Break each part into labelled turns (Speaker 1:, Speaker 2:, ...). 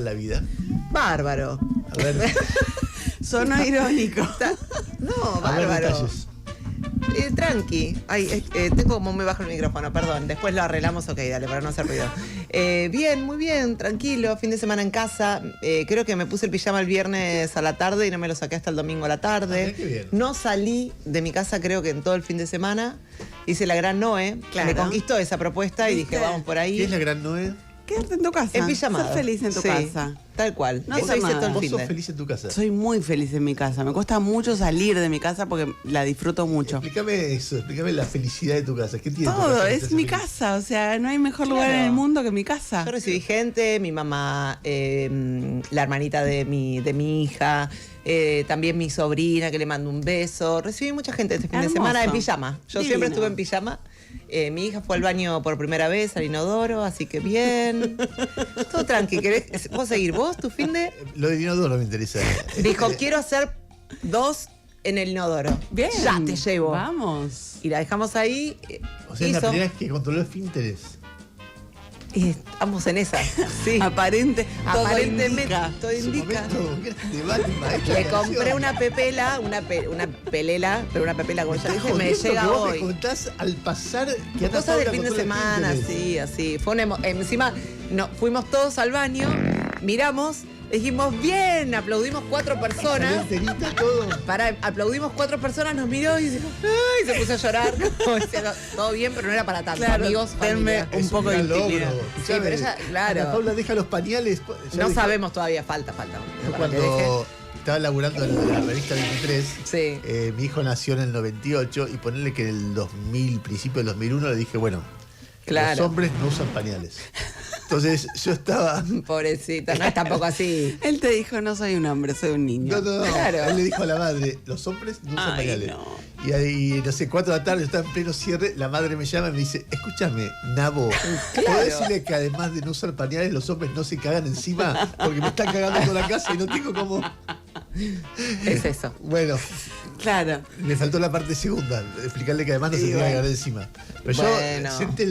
Speaker 1: la vida?
Speaker 2: Bárbaro.
Speaker 1: A ver,
Speaker 3: Sonó irónico.
Speaker 2: No,
Speaker 1: a ver
Speaker 2: bárbaro.
Speaker 1: detalles.
Speaker 2: Tranqui. Ay, tengo como muy bajo el micrófono, perdón. Después lo arreglamos, ok, dale, para no hacer ruido. Bien, muy bien, tranquilo. Fin de semana en casa. Creo que me puse el pijama el viernes a la tarde y no me lo saqué hasta el domingo a la tarde.
Speaker 1: Qué bien.
Speaker 2: No salí de mi casa, creo que en todo el fin de semana. Hice la gran Noé.
Speaker 3: Claro.
Speaker 2: Me conquistó esa propuesta y
Speaker 3: ¿Viste?
Speaker 2: dije, vamos por ahí.
Speaker 1: ¿Qué es la gran Noé?
Speaker 3: Quédate en tu casa.
Speaker 2: En pijamado.
Speaker 3: Ser feliz en tu
Speaker 2: Sí,
Speaker 3: casa.
Speaker 2: Tal cual.
Speaker 3: No
Speaker 2: Eso
Speaker 3: hace
Speaker 2: hice
Speaker 3: nada.
Speaker 2: todo el
Speaker 1: Vos
Speaker 2: fin
Speaker 1: sos
Speaker 2: de.
Speaker 1: feliz en tu casa.
Speaker 3: Soy muy feliz en mi casa. Me cuesta mucho salir de mi casa porque la disfruto mucho.
Speaker 1: Explícame eso, explícame la felicidad de tu casa. ¿Qué tiene tu
Speaker 3: Todo,
Speaker 1: casa que te
Speaker 3: es
Speaker 1: hace
Speaker 3: mi
Speaker 1: feliz?
Speaker 3: casa. O sea, no hay mejor lugar
Speaker 2: Claro.
Speaker 3: en el mundo que mi casa.
Speaker 2: Yo recibí gente, mi mamá, la hermanita de mi hija, también mi sobrina que le mando un beso. Recibí mucha gente este fin de
Speaker 3: Hermoso.
Speaker 2: semana en pijama. Yo
Speaker 3: Divino.
Speaker 2: siempre estuve en pijama. Mi hija fue al baño por primera vez al inodoro, así que bien. Todo tranqui. ¿Vos seguir vos, tu fin de?
Speaker 1: Lo de inodoro me interesa.
Speaker 2: Dijo, quiero hacer 2 en el inodoro.
Speaker 3: Bien.
Speaker 2: Ya te llevo.
Speaker 3: Vamos.
Speaker 2: Y la dejamos ahí.
Speaker 1: O sea, es la
Speaker 2: hizo.
Speaker 1: primera vez que controló esfínteres.
Speaker 2: Y estamos en esa. Sí.
Speaker 3: Aparentemente
Speaker 2: Aparentemente. Todo
Speaker 1: Es un
Speaker 2: indica.
Speaker 1: momento grande, Batman, esta
Speaker 2: Le
Speaker 1: canción.
Speaker 2: compré una pepela, una pelela, pero una pepela como ya dije, me llega
Speaker 1: que vos me
Speaker 2: hoy.
Speaker 1: contás al pasar que Ana
Speaker 2: Cosas
Speaker 1: Paula
Speaker 2: del fin de
Speaker 1: controla
Speaker 2: semana,
Speaker 1: esfínteres.
Speaker 2: sí, así. Fue encima, no, fuimos todos al baño, miramos, dijimos, bien, aplaudimos 4
Speaker 1: Salió
Speaker 2: personas.
Speaker 1: enterita todo.
Speaker 2: Aplaudimos 4 personas, nos miró y dijo, ¡ay! Se puso a llorar. Como diciendo, todo bien, pero no era para tanto.
Speaker 3: Claro,
Speaker 2: Amigos,
Speaker 3: denme
Speaker 2: familia.
Speaker 3: un
Speaker 1: Es
Speaker 3: poco de
Speaker 1: gran logro.
Speaker 3: intimidad.
Speaker 1: Escuchame,
Speaker 2: pero ella, claro.
Speaker 1: Ana Paula deja los pañales. ya
Speaker 2: No
Speaker 1: dejó-
Speaker 2: sabemos todavía, falta.
Speaker 1: Yo
Speaker 2: Para que deje.
Speaker 1: cuando estaba laburando en la revista 23,
Speaker 2: Sí.
Speaker 1: mi hijo nació en el 98 y ponerle que en el 2000, principio del 2001, le dije, bueno,
Speaker 2: Claro.
Speaker 1: los hombres no usan pañales. Entonces yo estaba...
Speaker 2: Pobrecita, no es tampoco así.
Speaker 3: Él te dijo, no soy un hombre, soy un niño.
Speaker 1: No.
Speaker 2: Claro.
Speaker 1: Él le dijo a la madre, los hombres no usan
Speaker 3: Ay,
Speaker 1: pañales.
Speaker 3: no.
Speaker 1: Y ahí, no sé, 4 de la tarde, yo estaba en pleno cierre, la madre me llama y me dice, escúchame, Nabo, ¿podés decirle que además de no usar pañales, los hombres no se cagan encima? Porque me están cagando toda la casa y no tengo cómo...
Speaker 2: Es eso.
Speaker 1: Bueno,
Speaker 3: Claro.
Speaker 1: me faltó la parte segunda, explicarle que además no se
Speaker 3: Sí,
Speaker 1: tiene que
Speaker 3: bueno.
Speaker 1: cagar encima. Pero
Speaker 2: Bueno,
Speaker 1: yo senté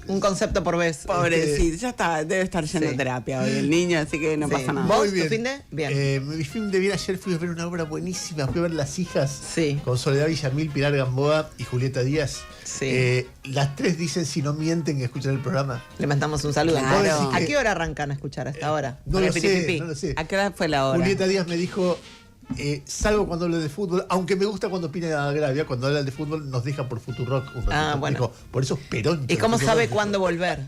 Speaker 2: un concepto por vez.
Speaker 3: Pobrecito, ya está, debe estar yendo
Speaker 2: Sí.
Speaker 3: a terapia hoy el niño, así que no
Speaker 2: Sí.
Speaker 3: pasa nada.
Speaker 2: ¿Vos,
Speaker 1: Muy
Speaker 2: tu
Speaker 1: bien.
Speaker 2: fin de? Bien.
Speaker 1: Mi fin de bien ayer fui a ver una obra buenísima, fui a ver Las Hijas
Speaker 2: Sí.
Speaker 1: con Soledad Villamil, Pilar Gamboa y Julieta Díaz.
Speaker 2: Sí.
Speaker 1: Las 3 dicen si no mienten que escuchan el programa.
Speaker 2: Le mandamos un saludo.
Speaker 3: Claro.
Speaker 1: Vos decís
Speaker 2: ¿A
Speaker 1: que-
Speaker 2: qué hora arrancan a escuchar hasta ahora?
Speaker 1: No
Speaker 2: Con
Speaker 1: lo
Speaker 2: el
Speaker 1: sé,
Speaker 2: piripipi.
Speaker 1: no lo sé.
Speaker 3: ¿A qué hora fue la hora?
Speaker 1: Julieta Díaz me dijo, salgo cuando hablo de fútbol, aunque me gusta cuando opina Gravia, cuando habla de fútbol nos deja por Futurock un ratito.
Speaker 2: Ah, bueno.
Speaker 1: Dijo, por eso Perón.
Speaker 2: ¿Y cómo sabe cuándo volver?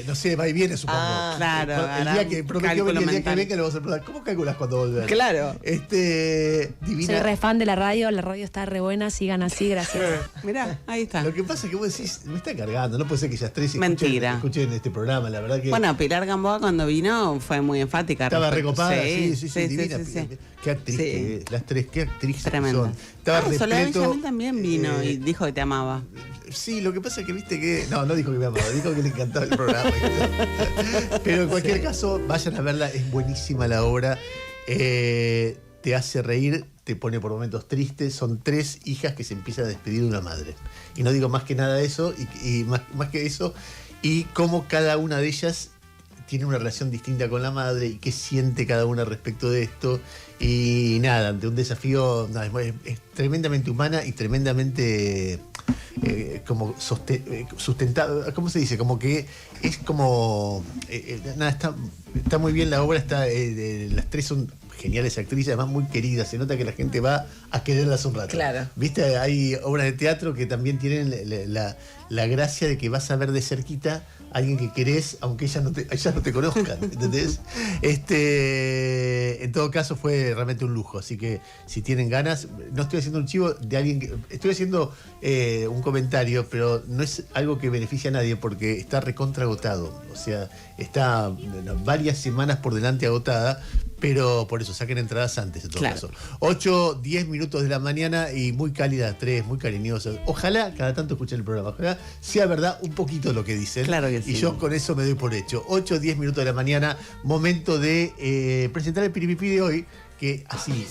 Speaker 1: No sé, va y viene, supongo.
Speaker 2: Ah,
Speaker 3: claro,
Speaker 1: El
Speaker 3: hará
Speaker 1: día que prometió
Speaker 3: cálculo
Speaker 1: venir, el día que
Speaker 3: mental.
Speaker 1: venga, le vamos a preguntar, ¿cómo calculas cuándo volver?
Speaker 2: Claro.
Speaker 1: Divina.
Speaker 4: Soy re fan de la radio está re buena, sigan así, gracias.
Speaker 3: Mirá, ahí está.
Speaker 1: Lo que pasa es que vos decís, me está cargando, no puede ser que ellas 3
Speaker 3: Mentira.
Speaker 1: escuchen este programa, la verdad que
Speaker 3: Bueno, Pilar Gamboa cuando vino fue muy enfática.
Speaker 1: estaba
Speaker 3: respecto-
Speaker 1: recopada, sí, divina.
Speaker 3: sí.
Speaker 1: Qué actriz,
Speaker 2: Sí.
Speaker 1: las 3, qué actrices que
Speaker 3: Tremenda.
Speaker 1: son. Estaba
Speaker 3: Soledad
Speaker 1: repleto,
Speaker 3: Villamil también vino
Speaker 1: eh,
Speaker 3: y dijo que te amaba.
Speaker 1: Sí, lo que pasa es que viste que. No dijo que me amaba, dijo que le encantaba el programa. Pero en cualquier caso, vayan a verla, es buenísima la obra. Te hace reír, te pone por momentos tristes. Son 3 hijas que se empiezan a despedir de una madre. Y no digo más que nada eso, y más que eso, y cómo cada una de ellas tiene una relación distinta con la madre y qué siente cada una respecto de esto. Y nada, ante un desafío, nada, es tremendamente humana y tremendamente como sustentado, ¿cómo se dice? Como que es como nada, está muy bien la obra, las 3 son geniales actrices, además muy queridas, se nota que la gente va a quererlas un rato.
Speaker 2: Claro.
Speaker 1: ¿Viste? Hay obras de teatro que también tienen la gracia de que vas a ver de cerquita a alguien que querés, aunque ellas no te conozcan, ¿entendés? En todo caso fue realmente un lujo, así que si tienen ganas, no estoy haciendo un chivo de alguien que, estoy haciendo un comentario, pero no es algo que beneficie a nadie porque está recontra agotado, o sea, está varias semanas por delante agotada, pero por eso saquen entradas antes en todo
Speaker 3: Claro.
Speaker 1: caso. 8, 10 minutos de la mañana y muy cálida 3, muy cariñosa. Ojalá cada tanto escuchen el programa, ojalá sea verdad un poquito lo que dicen.
Speaker 3: Claro que sí.
Speaker 1: Y yo con eso me doy por hecho. 8, 10 minutos de la mañana, momento de presentar el piripipi de hoy, que así,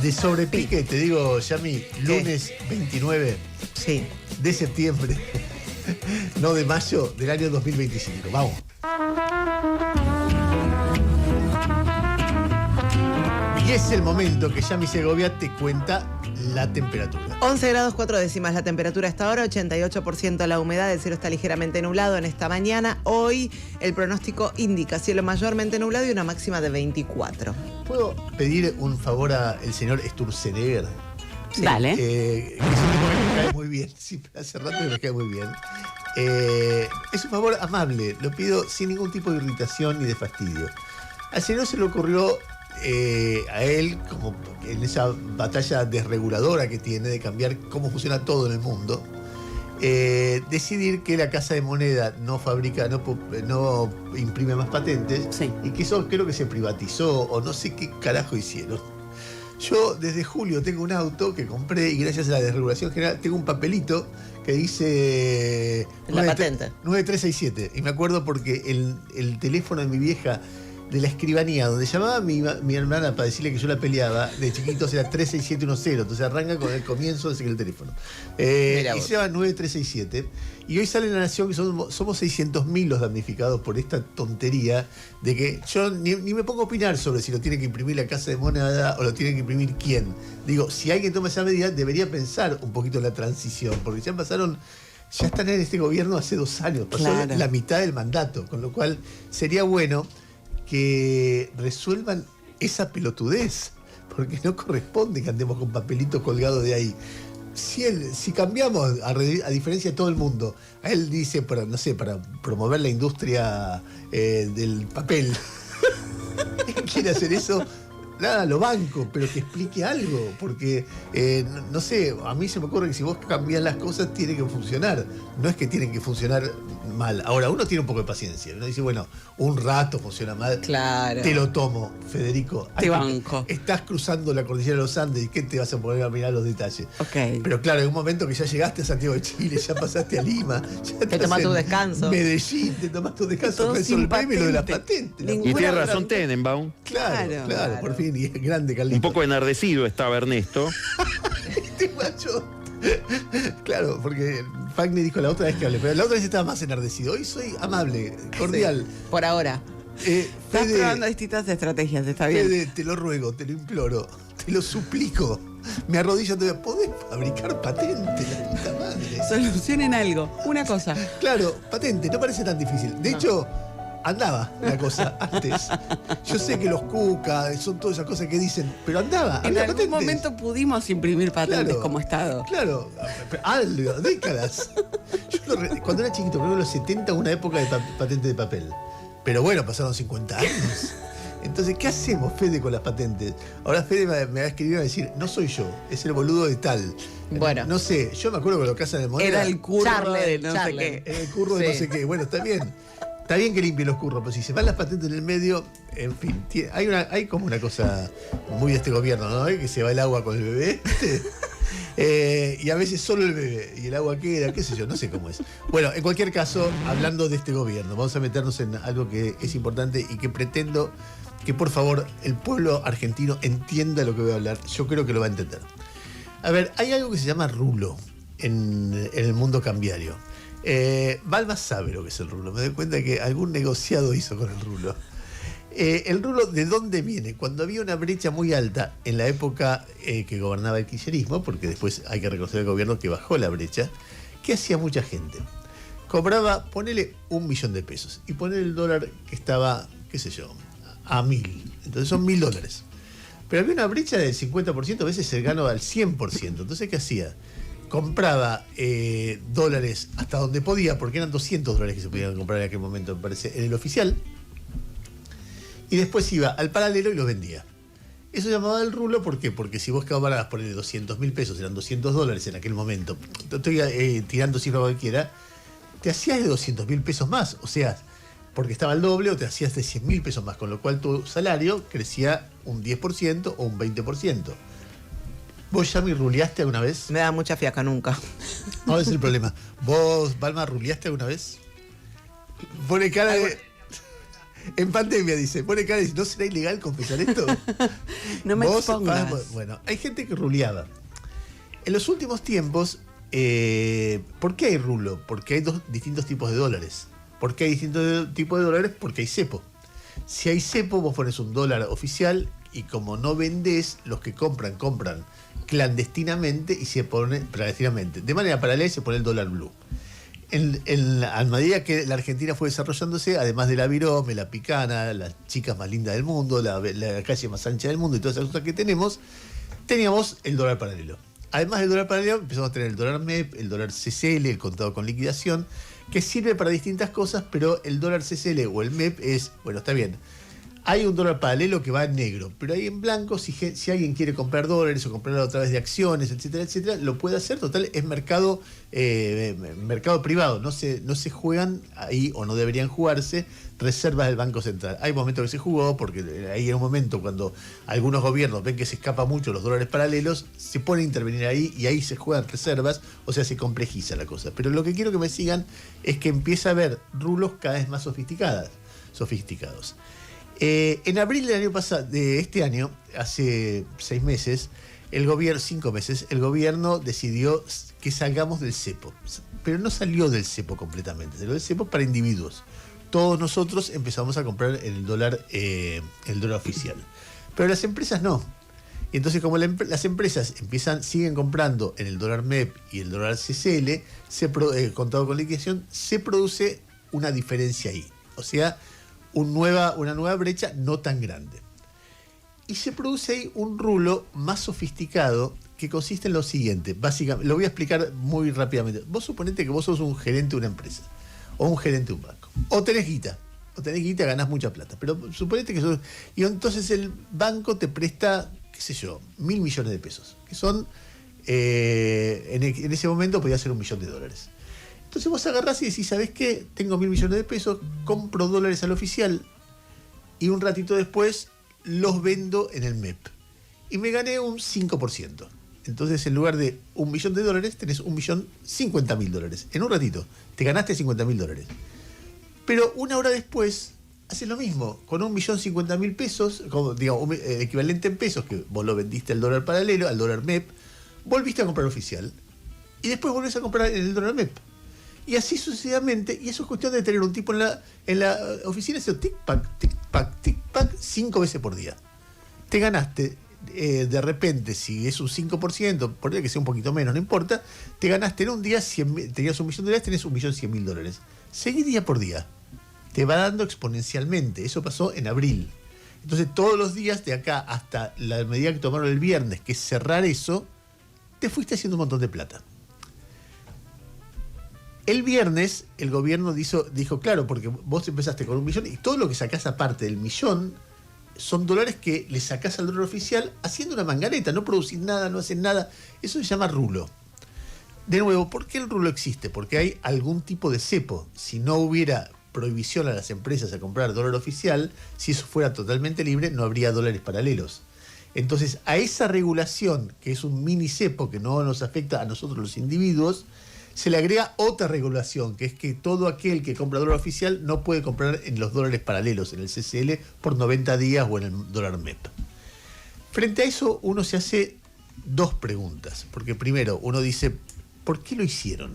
Speaker 1: de sobrepique, te digo, Yami, lunes 29
Speaker 2: Sí.
Speaker 1: de septiembre, no de mayo, del año 2025. Vamos. es el momento que Yami Segovia te cuenta la temperatura.
Speaker 2: 11 grados 4 décimas la temperatura hasta ahora, 88% la humedad, el cielo está ligeramente nublado en esta mañana. Hoy el pronóstico indica cielo mayormente nublado y una máxima de 24.
Speaker 1: ¿Puedo pedir un favor al señor Sturzenegger?
Speaker 2: Sí.
Speaker 3: Dale.
Speaker 1: Que es un tipo que me cae muy bien. Sí, hace rato que me cae muy bien. Es un favor amable, lo pido sin ningún tipo de irritación ni de fastidio. Al señor se le ocurrió a él, como en esa batalla desreguladora que tiene de cambiar cómo funciona todo en el mundo, decidir que la Casa de Moneda no fabrica, no imprime más patentes,
Speaker 3: Sí.
Speaker 1: y que eso creo que se privatizó o no sé qué carajo hicieron. Yo desde julio tengo un auto que compré y gracias a la desregulación general tengo un papelito que dice
Speaker 2: La patente.
Speaker 1: 9367. Y me acuerdo porque el teléfono de mi vieja de la escribanía, donde llamaba mi hermana para decirle que yo la peleaba, de chiquitos era 36710. Entonces arranca con el comienzo de el teléfono. Y se llama 9367. Y hoy sale en La Nación que somos 600.000 los damnificados por esta tontería de que yo ni me pongo a opinar sobre si lo tiene que imprimir la Casa de Moneda o lo tiene que imprimir quién. Digo, si alguien toma esa medida, debería pensar un poquito en la transición, porque ya están en este gobierno hace 2 años, pasó
Speaker 3: Claro.
Speaker 1: la mitad del mandato, con lo cual sería bueno que resuelvan esa pelotudez, porque no corresponde que andemos con papelitos colgados de ahí. Si cambiamos, a diferencia de todo el mundo, a él dice, para promover la industria del papel, él quiere hacer eso, nada, lo banco, pero que explique algo, porque, no sé, a mí se me ocurre que si vos cambias las cosas, tiene que funcionar, no es que tienen que funcionar mal. Ahora, uno tiene un poco de paciencia, uno dice, bueno, un rato funciona mal,
Speaker 2: Claro.
Speaker 1: te lo tomo, Federico.
Speaker 3: Te banco.
Speaker 1: Estás cruzando la cordillera de los Andes y ¿qué te vas a poner a mirar los detalles?
Speaker 3: Ok.
Speaker 1: Pero claro, en un momento que ya llegaste a Santiago de Chile, ya pasaste a Lima, ya
Speaker 2: Te
Speaker 1: estás
Speaker 2: tomás tu
Speaker 1: en
Speaker 2: descanso.
Speaker 1: Medellín, te tomás tu descanso,
Speaker 3: Todo sin
Speaker 1: resolveme lo de la
Speaker 3: patente.
Speaker 1: patente. la
Speaker 3: Ningún-
Speaker 5: Y tiene
Speaker 3: Buena
Speaker 5: razón Tenenbaum.
Speaker 1: Claro,
Speaker 3: Claro.
Speaker 1: por fin, y es grande, Carlitos.
Speaker 5: Un poco enardecido estaba Ernesto.
Speaker 1: Este guacho. Claro, porque Fagni dijo la otra vez que hablé, pero la otra vez estaba más enardecido. Hoy soy amable, cordial.
Speaker 2: Por ahora.
Speaker 3: Estás probando distintas estrategias, está bien.
Speaker 1: Fede, te lo ruego, te lo imploro, te lo suplico. Me arrodillo ante ¿podés fabricar patente, la puta madre?
Speaker 3: Solucionen algo. Una cosa.
Speaker 1: Claro, patente, no parece tan difícil. De hecho, andaba la cosa antes. Yo sé que los cucas son todas esas cosas que dicen, pero andaba.
Speaker 3: En
Speaker 1: había
Speaker 3: algún
Speaker 1: patentes.
Speaker 3: momento pudimos imprimir patentes
Speaker 1: Claro,
Speaker 3: como Estado.
Speaker 1: Claro, algo, décadas. Cuando era chiquito, creo que en los 70, una época de patente de papel. Pero bueno, pasaron 50 años. Entonces, ¿qué hacemos, Fede, con las patentes? Ahora Fede me va a escribir y va a decir, no soy yo, es el boludo de tal.
Speaker 2: Bueno.
Speaker 1: No sé, yo me acuerdo que lo Casa de Moneda.
Speaker 3: Era el curro de no sé
Speaker 2: Charlen.
Speaker 3: qué.
Speaker 1: El curro de no
Speaker 2: Sí.
Speaker 1: sé qué. Bueno, está bien. Está bien que limpie los curros, pero si se van las patentes en el medio, en fin, hay como una cosa muy de este gobierno, ¿no? Que se va el agua con el bebé. Y a veces solo el bebé. Y el agua queda, qué sé yo, no sé cómo es. Bueno, en cualquier caso, hablando de este gobierno, vamos a meternos en algo que es importante y que pretendo que por favor el pueblo argentino entienda lo que voy a hablar. Yo creo que lo va a entender. A ver, hay algo que se llama rulo en el mundo cambiario. Balma sabe lo que es el rulo. Me doy cuenta que algún negociado hizo con el rulo. El rulo, ¿de dónde viene? Cuando había una brecha muy alta en la época que gobernaba el kirchnerismo, porque después hay que reconocer al gobierno que bajó la brecha, ¿qué hacía mucha gente? Cobraba, ponele $1.000.000 y ponele el dólar que estaba, qué sé yo, a 1.000. Entonces son $1.000. Pero había una brecha del 50%, a veces cercano al 100%. Entonces, ¿qué hacía? Compraba dólares hasta donde podía, porque eran $200 que se podían comprar en aquel momento, me parece, en el oficial. Y después iba al paralelo y los vendía. Eso llamaba el rulo, ¿por qué? Porque si vos cobrabas por $200.000, eran $200 en aquel momento, estoy tirando cifra cualquiera, te hacías de $200.000 más, o sea, porque estaba el doble, o te hacías de $100.000 más, con lo cual tu salario crecía un 10% o un 20%. ¿Vos ya me ruleaste alguna vez?
Speaker 2: Me da mucha fiaca nunca.
Speaker 1: No, ese es el problema. ¿Vos, Balma, ruleaste alguna vez? Pone cara de... En pandemia, dice. Pone cara de... ¿No será ilegal confesar esto?
Speaker 3: No me
Speaker 1: ¿Vos?
Speaker 3: expongas.
Speaker 1: Bueno, hay gente que ruleaba. En los últimos tiempos, ¿por qué hay rulo? Porque hay distintos tipos de dólares. ¿Por qué hay distintos tipos de dólares? Porque hay cepo. Si hay cepo, vos pones un dólar oficial y como no vendés, los que compran clandestinamente y se ponen clandestinamente. De manera paralela se pone el dólar blue. A medida que la Argentina fue desarrollándose, además de la Virome, la Picana, las chicas más lindas del mundo, la calle más ancha del mundo y todas esas cosas que teníamos el dólar paralelo. Además del dólar paralelo, empezamos a tener el dólar MEP, el dólar CCL, el contado con liquidación, que sirve para distintas cosas, pero el dólar CCL o el MEP es, bueno, está bien. Hay un dólar paralelo que va en negro, pero ahí en blanco, si alguien quiere comprar dólares o comprarlo a través de acciones, etcétera, etcétera, lo puede hacer. Total, es mercado privado. No se juegan ahí, o no deberían jugarse, reservas del Banco Central. Hay momentos que se jugó, porque ahí en un momento cuando algunos gobiernos ven que se escapa mucho los dólares paralelos, se pone a intervenir ahí y ahí se juegan reservas, o sea, se complejiza la cosa. Pero lo que quiero que me sigan es que empieza a haber rulos cada vez más sofisticados. En abril del año pasado, de este año, hace 5 meses, el gobierno decidió que salgamos del cepo. Pero no salió del cepo completamente, salió del cepo para individuos. Todos nosotros empezamos a comprar el dólar oficial. Pero las empresas no. Y entonces, como las empresas siguen comprando en el dólar MEP y el dólar CCL, contado con liquidación, se produce una diferencia ahí. O sea, una nueva brecha no tan grande. Y se produce ahí un rulo más sofisticado que consiste en lo siguiente. Básicamente, lo voy a explicar muy rápidamente. Vos suponete que vos sos un gerente de una empresa o un gerente de un banco. O tenés guita, ganás mucha plata. Pero suponete que sos... Y entonces el banco te presta, qué sé yo, 1.000 millones de pesos. Que son, en ese momento podía ser $1 millón. Entonces vos agarrás y decís, ¿sabés qué? Tengo 1.000 millones de pesos, compro dólares al oficial y un ratito después los vendo en el MEP. Y me gané un 5%. Entonces, en lugar de $1 millón, tenés $1.050.000. En un ratito, te ganaste $50.000. Pero una hora después, haces lo mismo. Con $1.050.000 pesos, equivalente en pesos, que vos lo vendiste al dólar paralelo, al dólar MEP, volviste a comprar oficial. Y después volvés a comprar en el dólar MEP. Y así sucesivamente, y eso es cuestión de tener un tipo en la oficina, haciendo tic-pac, tic-pac, tic-pac, 5 veces por día. Te ganaste, de repente, si es un 5%, por que sea un poquito menos, no importa, te ganaste en un día, tenías $1 millón, tenés $1.100.000. Seguí día por día. Te va dando exponencialmente. Eso pasó en abril. Entonces, todos los días, de acá hasta la medida que tomaron el viernes, que es cerrar eso, te fuiste haciendo un montón de plata. El viernes el gobierno dijo, claro, porque vos empezaste con $1 millón y todo lo que sacás aparte del millón son dólares que le sacás al dólar oficial haciendo una manganeta, no producís nada, no hacen nada. Eso se llama rulo. De nuevo, ¿por qué el rulo existe? Porque hay algún tipo de cepo. Si no hubiera prohibición a las empresas a comprar dólar oficial, si eso fuera totalmente libre, no habría dólares paralelos. Entonces, a esa regulación, que es un mini cepo que no nos afecta a nosotros los individuos, se le agrega otra regulación, que es que todo aquel que compra dólar oficial no puede comprar en los dólares paralelos, en el CCL, por 90 días o en el dólar MEP. Frente a eso, uno se hace 2 preguntas. Porque primero, uno dice, ¿por qué lo hicieron?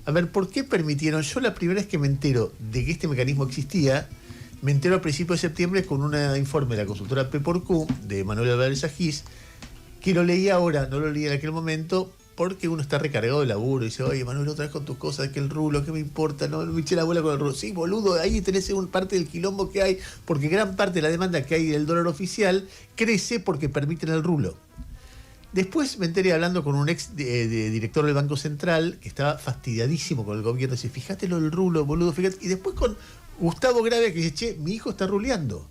Speaker 1: A ver, ¿por qué permitieron? Yo la primera vez que me entero de que este mecanismo existía, me entero a principios de septiembre con un informe de la consultora P4Q, de Manuel Álvarez Agis, que lo leí ahora, no lo leí en aquel momento, porque uno está recargado de laburo y dice, oye, Manuel, otra vez con tus cosas, que el rulo, ¿qué me importa? No me eché la bola con el rulo. Sí, boludo, ahí tenés parte del quilombo que hay, porque gran parte de la demanda que hay del dólar oficial crece porque permiten el rulo. Después me enteré hablando con un ex director del Banco Central que estaba fastidiadísimo con el gobierno. Dice, fíjate lo del rulo, boludo, fíjate. Y después con Gustavo Gravia que dice, che, mi hijo está ruleando.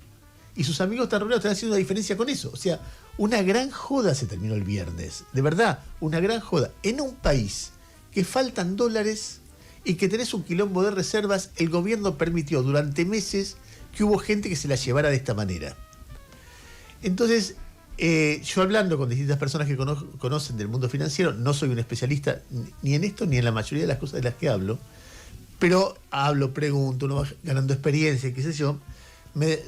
Speaker 1: Y sus amigos están ruleando, están haciendo una diferencia con eso. O sea, una gran joda se terminó el viernes. De verdad, una gran joda. En un país que faltan dólares y que tenés un quilombo de reservas, el gobierno permitió durante meses que hubo gente que se la llevara de esta manera. Entonces, yo hablando con distintas personas que conocen del mundo financiero, no soy un especialista ni en esto ni en la mayoría de las cosas de las que hablo, pero hablo, pregunto, uno va ganando experiencia, qué sé yo, me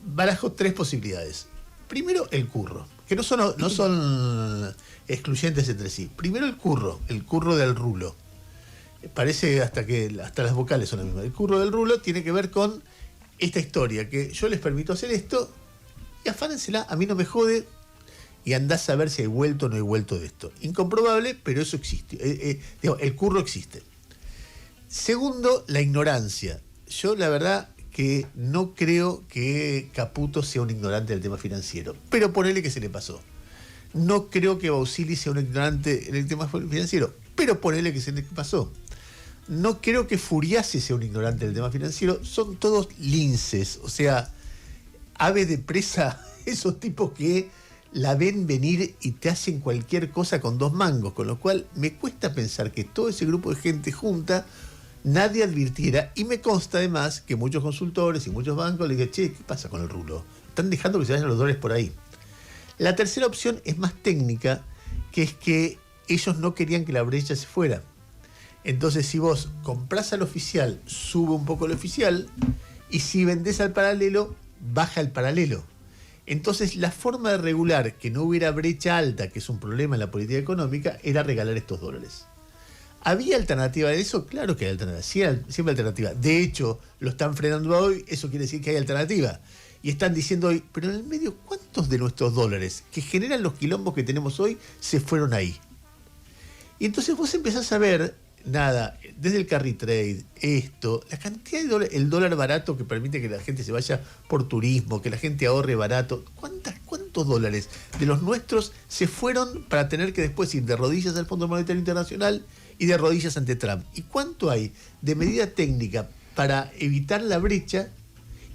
Speaker 1: barajo 3 posibilidades. Primero, el curro, que no son excluyentes entre sí. Primero, el curro del rulo. Parece hasta las vocales son las mismas. El curro del rulo tiene que ver con esta historia, que yo les permito hacer esto y afánensela, a mí no me jode, y andás a ver si hay vuelto o no hay vuelto de esto. Incomprobable, pero eso existe. El curro existe. Segundo, la ignorancia. Yo la verdad que no creo que Caputo sea un ignorante del tema financiero, pero ponele que se le pasó. No creo que Bausili sea un ignorante en el tema financiero, pero ponele que se le pasó. No creo que Furiase sea un ignorante del tema financiero, son todos linces, o sea, aves de presa, esos tipos que la ven venir y te hacen cualquier cosa con 2 mangos, con lo cual me cuesta pensar que todo ese grupo de gente junta nadie advirtiera, y me consta además que muchos consultores y muchos bancos le digan, che, ¿qué pasa con el rulo? Están dejando que se vayan los dólares por ahí. La tercera opción es más técnica, que es que ellos no querían que la brecha se fuera. Entonces, si vos comprás al oficial, sube un poco el oficial, y si vendés al paralelo, baja el paralelo. Entonces, la forma de regular que no hubiera brecha alta, que es un problema en la política económica, era regalar estos dólares. ¿Había alternativa de eso? Claro que hay alternativa, siempre alternativa. De hecho, lo están frenando hoy, eso quiere decir que hay alternativa. Y están diciendo hoy, pero en el medio, ¿cuántos de nuestros dólares que generan los quilombos que tenemos hoy se fueron ahí? Y entonces vos empezás a ver, nada, desde el carry trade, la cantidad de dólares, el dólar barato que permite que la gente se vaya por turismo, que la gente ahorre barato. ¿Cuántos dólares de los nuestros se fueron para tener que después ir de rodillas al Fondo Monetario Internacional y de rodillas ante Trump? ¿Y cuánto hay de medida técnica para evitar la brecha?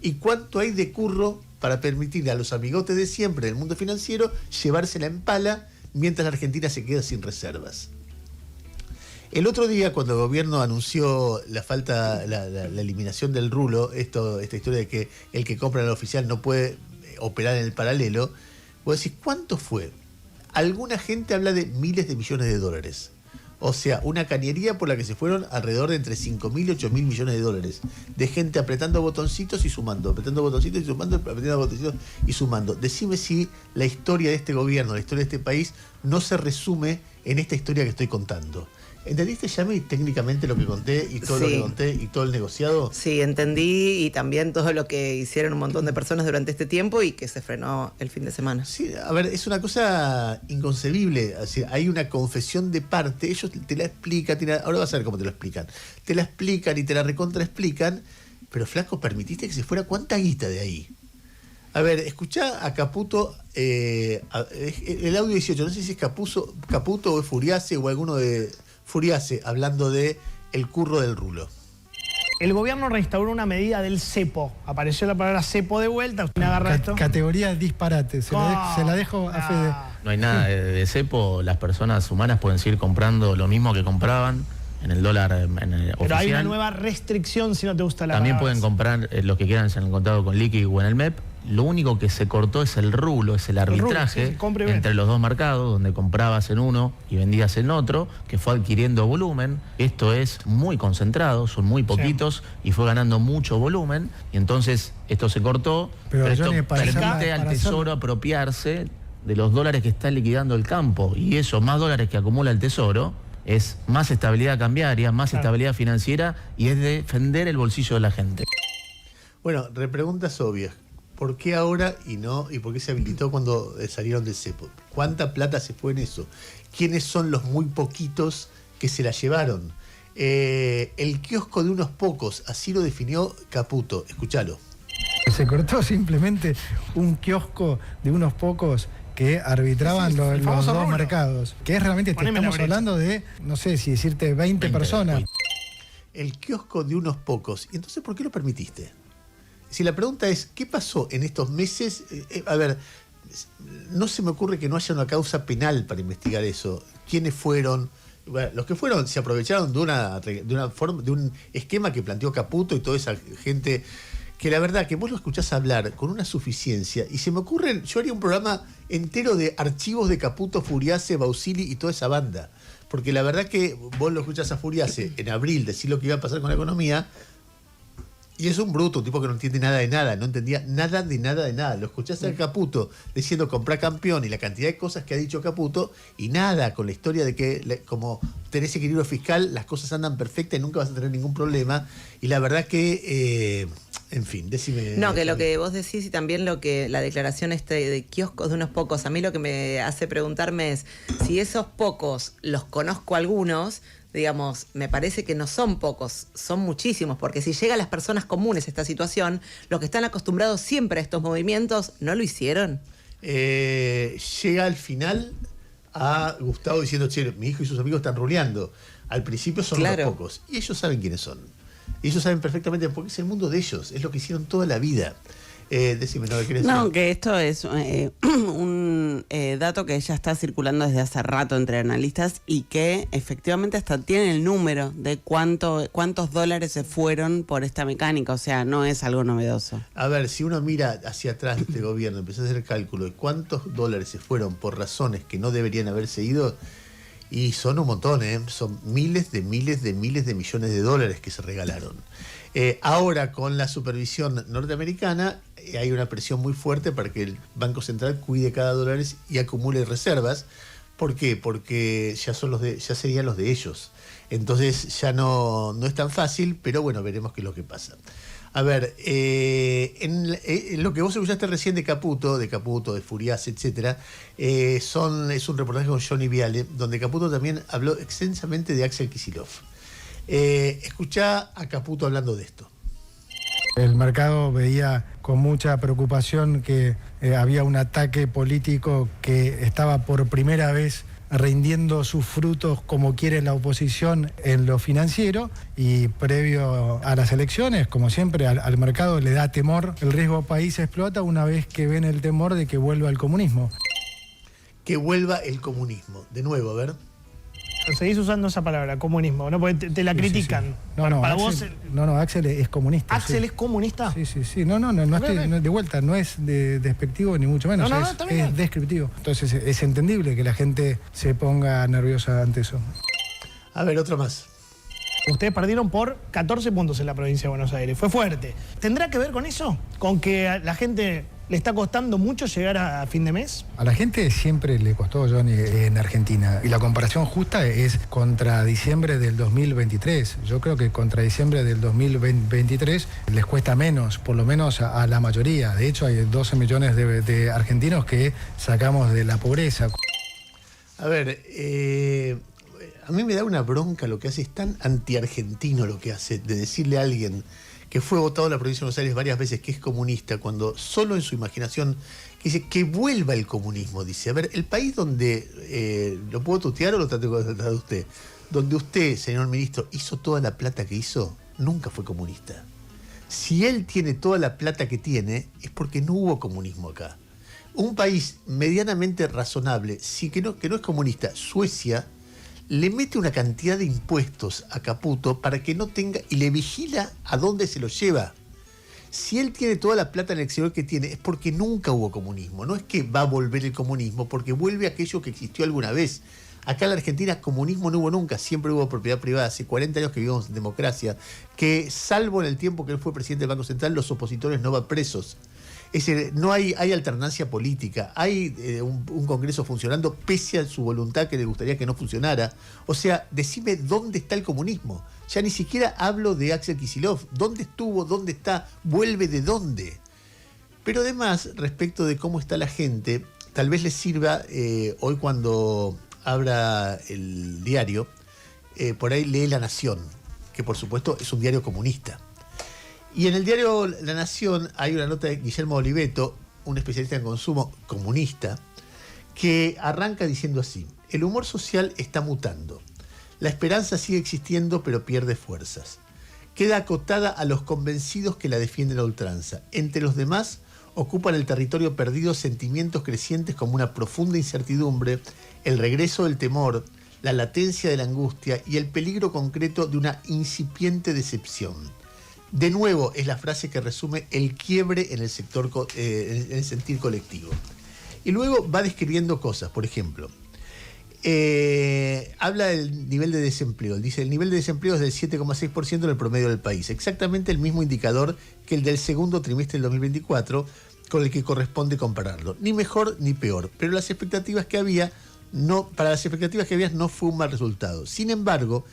Speaker 1: ¿Y cuánto hay de curro para permitirle a los amigotes de siempre del mundo financiero llevársela en pala mientras la Argentina se queda sin reservas? El otro día, cuando el gobierno anunció la eliminación del rulo, esta historia de que el que compra en el oficial no puede operar en el paralelo, vos decís, ¿cuánto fue? Alguna gente habla de miles de millones de dólares. O sea, una cañería por la que se fueron alrededor de entre 5.000 y 8.000 millones de dólares. De gente apretando botoncitos y sumando, apretando botoncitos y sumando, apretando botoncitos y sumando. Decime si la historia de este gobierno, la historia de este país, no se resume en esta historia que estoy contando. ¿Entendiste, Yami, técnicamente lo que conté y todo lo que conté y todo el negociado?
Speaker 2: Sí, entendí, y también todo lo que hicieron un montón de personas durante este tiempo y que se frenó el fin de semana.
Speaker 1: Sí, a ver, es una cosa inconcebible. Así, hay una confesión de parte, ellos te la explican, ahora vas a ver cómo te lo explican. Te la explican y te la recontraexplican, pero flaco, permitiste que se fuera cuánta guita de ahí. A ver, escuchá a Caputo, el audio 18, no sé si es Caputo o es Furiase o alguno de Furiase, hablando de el curro del rulo.
Speaker 6: El gobierno restauró una medida del cepo. Apareció la palabra cepo de vuelta. ¿Usted me agarra esto?
Speaker 7: Categoría disparate. Se la dejo a Fede.
Speaker 8: No hay nada de cepo. Las personas humanas pueden seguir comprando lo mismo que compraban en el dólar oficial.
Speaker 6: Pero hay una nueva restricción si no te gusta la
Speaker 8: También
Speaker 6: palabra.
Speaker 8: pueden comprar lo que quieran en el contado con liqui o en el MEP. Lo único que se cortó es el rulo, es el arbitraje entre los dos mercados, donde comprabas en uno y vendías en otro, que fue adquiriendo volumen. Esto es muy concentrado, son muy poquitos, y fue ganando mucho volumen, y entonces esto se cortó, pero esto permite al Tesoro apropiarse de los dólares que está liquidando el campo, y eso, más dólares que acumula el Tesoro, es más estabilidad cambiaria, más estabilidad financiera, y es defender el bolsillo de la gente.
Speaker 1: Bueno, repreguntas obvias. ¿Por qué ahora y no? ¿Y por qué se habilitó cuando salieron del cepo? ¿Cuánta plata se fue en eso? ¿Quiénes son los muy poquitos que se la llevaron? El kiosco de unos pocos, así lo definió Caputo. Escúchalo.
Speaker 7: Se cortó simplemente un kiosco de unos pocos que arbitraban los dos mercados. Que es realmente, estamos hablando de, no sé si decirte 20 personas.
Speaker 1: El kiosco de unos pocos. ¿Y entonces por qué lo permitiste? Si la pregunta es, ¿qué pasó en estos meses? A ver, no se me ocurre que no haya una causa penal para investigar eso. ¿Quiénes fueron? Bueno, los que fueron se aprovecharon de una forma, de un esquema que planteó Caputo y toda esa gente, que la verdad que vos lo escuchás hablar con una suficiencia, y se me ocurren, yo haría un programa entero de archivos de Caputo, Furiase, Bausili y toda esa banda. Porque la verdad que vos lo escuchás a Furiase en abril decir lo que iba a pasar con la economía, Y es un bruto, un tipo que no entiende nada de nada, no entendía nada de nada de nada. Lo escuchaste a Caputo diciendo comprar campeón y la cantidad de cosas que ha dicho Caputo, y nada con la historia de que como tenés equilibrio fiscal, las cosas andan perfectas y nunca vas a tener ningún problema. Y la verdad que, en fin, decime.
Speaker 2: No, que lo que vos decís y también lo que la declaración de kioscos de unos pocos, a mí lo que me hace preguntarme es si esos pocos los conozco algunos. Digamos, me parece que no son pocos, son muchísimos, porque si llega a las personas comunes esta situación, los que están acostumbrados siempre a estos movimientos, ¿no lo hicieron?
Speaker 1: Llega al final a Gustavo diciendo, che, mi hijo y sus amigos están ruleando. Al principio son unos pocos, y ellos saben quiénes son. Y ellos saben perfectamente, porque es el mundo de ellos, es lo que hicieron toda la vida. Decime, ¿no? ¿Qué querés decir?
Speaker 3: No, que esto es un dato que ya está circulando desde hace rato entre analistas y que efectivamente hasta tiene el número de cuántos dólares se fueron por esta mecánica, o sea, no es algo novedoso.
Speaker 1: A ver, si uno mira hacia atrás de este gobierno, empieza a hacer el cálculo de cuántos dólares se fueron por razones que no deberían haberse ido, y son un montón, son miles de millones de dólares que se regalaron. Ahora, con la supervisión norteamericana, hay una presión muy fuerte para que el Banco Central cuide cada dólar y acumule reservas. ¿Por qué? Porque ya serían los de ellos. Entonces ya no es tan fácil, pero bueno, veremos qué es lo que pasa. A ver, en lo que vos escuchaste recién de Caputo, de Furias, etcétera, es un reportaje con Johnny Viale, donde Caputo también habló extensamente de Axel Kicillof. Escuchá a Caputo hablando de esto.
Speaker 7: El mercado veía con mucha preocupación que había un ataque político que estaba por primera vez rindiendo sus frutos como quiere la oposición en lo financiero, y previo a las elecciones, como siempre, al mercado le da temor, el riesgo país explota una vez que ven el temor de que vuelva el comunismo.
Speaker 1: Que vuelva el comunismo. De nuevo, a ver.
Speaker 6: Seguís usando esa palabra, comunismo, ¿no? Porque te la critican.
Speaker 7: Sí. No,
Speaker 6: para
Speaker 7: Axel,
Speaker 6: vos.
Speaker 7: Axel es comunista.
Speaker 6: ¿Axel
Speaker 7: sí.
Speaker 6: es comunista?
Speaker 7: Sí. No estoy, de vuelta, no es despectivo ni mucho menos. Es descriptivo. Entonces es entendible que la gente se ponga nerviosa ante eso.
Speaker 1: A ver, otro más.
Speaker 6: Ustedes perdieron por 14 puntos en la provincia de Buenos Aires. Fue fuerte. ¿Tendrá que ver con eso? ¿Con que a la gente le está costando mucho llegar a fin de mes?
Speaker 7: A la gente siempre le costó, Johnny, en Argentina. Y la comparación justa es contra diciembre del 2023. Yo creo que contra diciembre del 2023 les cuesta menos, por lo menos a la mayoría. De hecho, hay 12 millones de argentinos que sacamos de la pobreza.
Speaker 1: A ver, a mí me da una bronca lo que hace. Es tan antiargentino lo que hace, de decirle a alguien que fue votado en la provincia de Buenos Aires varias veces que es comunista, cuando solo en su imaginación que dice que vuelva el comunismo. Dice, a ver, el país donde, ¿lo puedo tutear o lo trato de tratar de usted? Donde usted, señor ministro, hizo toda la plata que hizo, nunca fue comunista. Si él tiene toda la plata que tiene, es porque no hubo comunismo acá. Un país medianamente razonable, sí que no es comunista, Suecia, le mete una cantidad de impuestos a Caputo para que no tenga, y le vigila a dónde se lo lleva. Si él tiene toda la plata en el exterior que tiene, es porque nunca hubo comunismo. No es que va a volver el comunismo, porque vuelve aquello que existió alguna vez. Acá en la Argentina comunismo no hubo nunca, siempre hubo propiedad privada. Hace 40 años que vivimos en democracia, que salvo en el tiempo que él fue presidente del Banco Central, los opositores no van presos. Es decir, no hay alternancia política, hay un Congreso funcionando pese a su voluntad que le gustaría que no funcionara. O sea, decime dónde está el comunismo. Ya ni siquiera hablo de Axel Kicillof. ¿Dónde estuvo? ¿Dónde está? ¿Vuelve de dónde? Pero además, respecto de cómo está la gente, tal vez les sirva hoy cuando abra el diario, por ahí lee La Nación, que por supuesto es un diario comunista. Y en el diario La Nación hay una nota de Guillermo Oliveto, un especialista en consumo comunista, que arranca diciendo así: el humor social está mutando. La esperanza sigue existiendo, pero pierde fuerzas. Queda acotada a los convencidos que la defienden a ultranza. Entre los demás, ocupan el territorio perdido sentimientos crecientes como una profunda incertidumbre, el regreso del temor, la latencia de la angustia y el peligro concreto de una incipiente decepción. De nuevo, es la frase que resume el quiebre en el sector, en el sentir colectivo. Y luego va describiendo cosas, por ejemplo, Habla del nivel de desempleo. Dice, el nivel de desempleo es del 7,6% en el promedio del país. Exactamente el mismo indicador que el del segundo trimestre del 2024, con el que corresponde compararlo. Ni mejor ni peor. Pero las expectativas que había, para las expectativas que había no fue un mal resultado. Sin embargo,